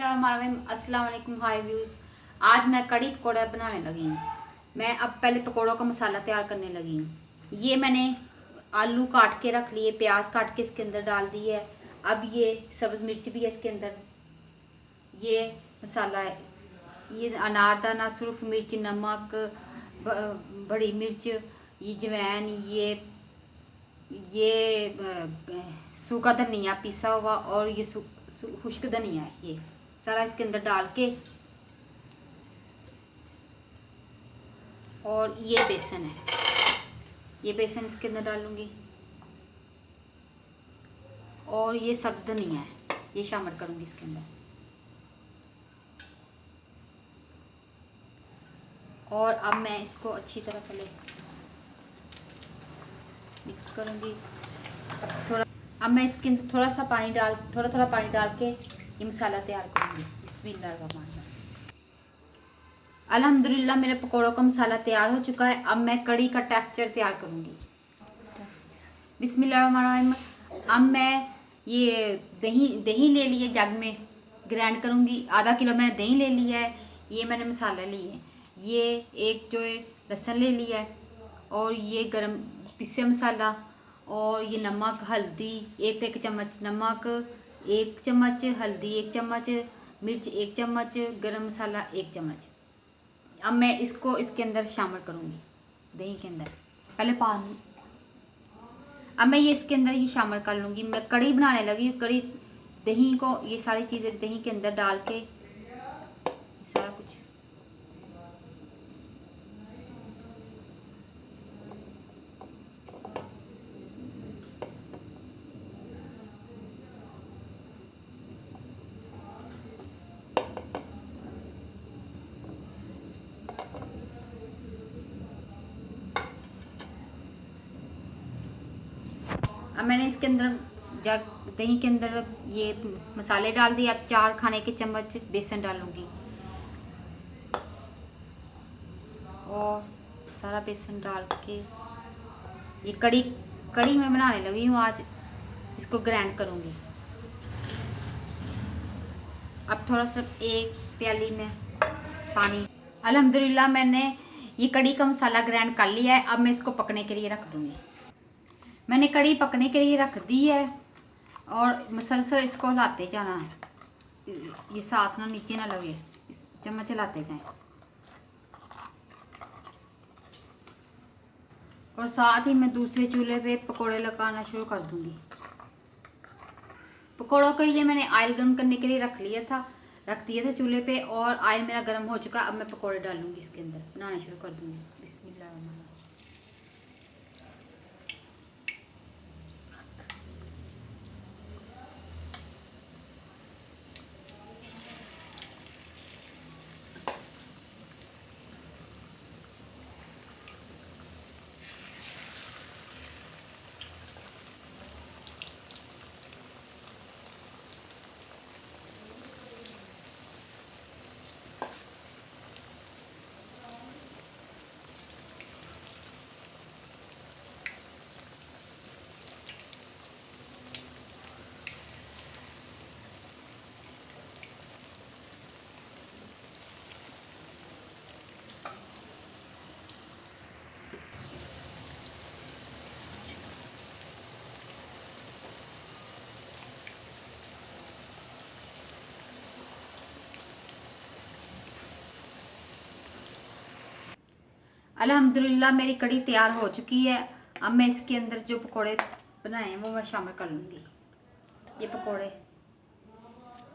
बिस्मिल्लाहिर्रहमानिर्रहीम। अस्सलाम वालेकुम, हाय व्यूज़। आज मैं कड़ी पकौड़ा बनाने लगी हूँ। मैं अब पहले पकौड़ों का मसाला तैयार करने लगी हूँ। ये मैंने आलू काट के रख लिए, प्याज काट के इसके अंदर डाल दी है। अब ये सब्ज़ मिर्च भी है इसके अंदर। ये मसाला है, ये अनारदाना, सुरख मिर्च, नमक, बड़ी मिर्च, ये जवैन, ये सूखा धनिया पिसा हुआ और ये खुश्क धनिया है। ये सारा इसके अंदर डाल के, और ये बेसन है, ये बेसन इसके अंदर डालूंगी। और ये सब्ज़ धनिया है, ये शामिल करूंगी इसके अंदर। और अब मैं इसको अच्छी तरह पहले मिक्स करूंगी। अब मैं इसके अंदर थोड़ा थोड़ा पानी डाल के ये मसाला तैयार करूंगी। बिस्मिल्लाहिर्रहमानिर्रहीम। अल्हम्दुलिल्लाह मेरे पकौड़ों का मसाला तैयार हो चुका है। अब मैं कड़ी का टेक्सचर तैयार करूंगी। बिस्मिल्लाहिर्रहमानिर्रहीम। अब मैं ये दही ले लिए, जग में ग्राइंड करूंगी। आधा किलो मैंने दही ले लिया है। ये मैंने मसाला लिए है, ये एक जो है लहसुन ले लिया है, और ये गरम पिसा मसाला, और ये नमक, हल्दी, एक चम्मच नमक, 1 चम्मच हल्दी, 1 चम्मच मिर्च, 1 चम्मच गरम मसाला, 1 चम्मच। अब मैं इसको इसके अंदर शामिल करूँगी, दही के अंदर। पहले पानी, अब मैं ये इसके अंदर ही शामिल कर लूँगी। मैं कड़ी बनाने लगी हूँ। कड़ी दही को, ये सारी चीज़ें दही के अंदर डाल के सारा कुछ। अब मैंने इसके अंदर दही के अंदर ये मसाले डाल दिए। अब 4 खाने के चम्मच बेसन डालूंगी, और सारा बेसन डाल के ये कड़ी मैं बनाने लगी हूँ आज। इसको ग्राइंड करूँगी। अब थोड़ा सा 1 प्याली में पानी। अल्हम्दुलिल्लाह मैंने ये कड़ी का मसाला ग्राइंड कर लिया है। अब मैं इसको पकने के लिए रख दूँगी। मैंने कड़ी पकने के लिए रख दी है, और मसलसल इसको हिलाते जाना है, ये साथ ना नीचे ना लगे, चम्मच हिलाते जाएं। और साथ ही मैं दूसरे चूल्हे पे पकोड़े लगाना शुरू कर दूंगी। पकोड़ों के लिए मैंने ऑयल गर्म करने के लिए रख दिया था चूल्हे पे, और ऑयल मेरा गर्म हो चुका। अब मैं पकोड़े डालूंगी इसके अंदर, बनाना शुरू कर दूंगी। बिस्मिल्लाह। अल्हम्दुलिल्लाह मेरी कड़ी तैयार हो चुकी है। अब मैं इसके अंदर जो पकोड़े बनाए हैं वो मैं शामिल कर लूँगी। ये पकोड़े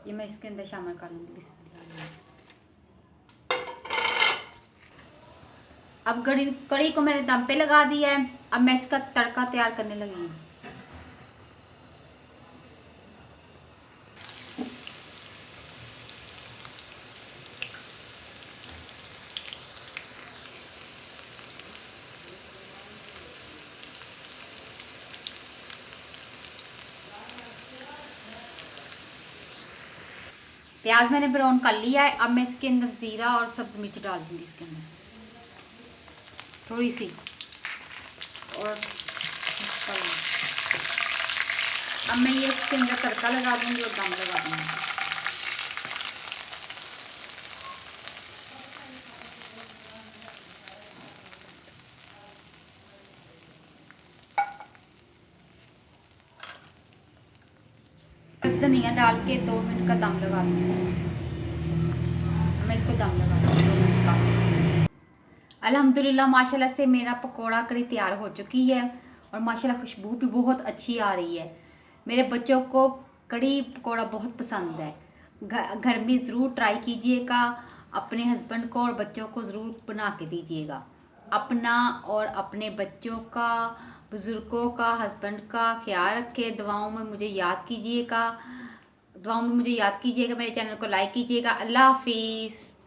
ये मैं इसके अंदर शामिल कर लूँगी। बिस्मिल्लाह। अब कड़ी को मैंने दम पे लगा दिया है। अब मैं इसका तड़का तैयार करने लगी हूँ। प्याज मैंने ब्राउन कर लिया है। अब मैं इसके अंदर ज़ीरा और सब्ज़ मिर्च डाल दूँगी इसके अंदर थोड़ी सी, और अब मैं ये इसके अंदर तड़का लगा दूँगी और दम लगा दूँगी। धनिया डाल के 2 मिनट का दम लगा दूँगी। मैं इसको दम लगा दूँगी 2 मिनट का। अल्हम्दुलिल्लाह माशाल्लाह से मेरा पकोड़ा कड़ी तैयार हो चुकी है और माशाल्लाह खुशबू भी बहुत अच्छी आ रही है। मेरे बच्चों को कड़ी पकोड़ा बहुत पसंद है। घर में ज़रूर ट्राई कीजिएगा, अपने हस्बैंड को और बच्चों को ज़रूर बना के दीजिएगा। अपना और अपने बच्चों का, बुज़ुर्गों का, हस्बैंड का ख्याल रखें। दुआओं में मुझे याद कीजिएगा, मेरे चैनल को लाइक कीजिएगा। अल्लाह हाफिज़।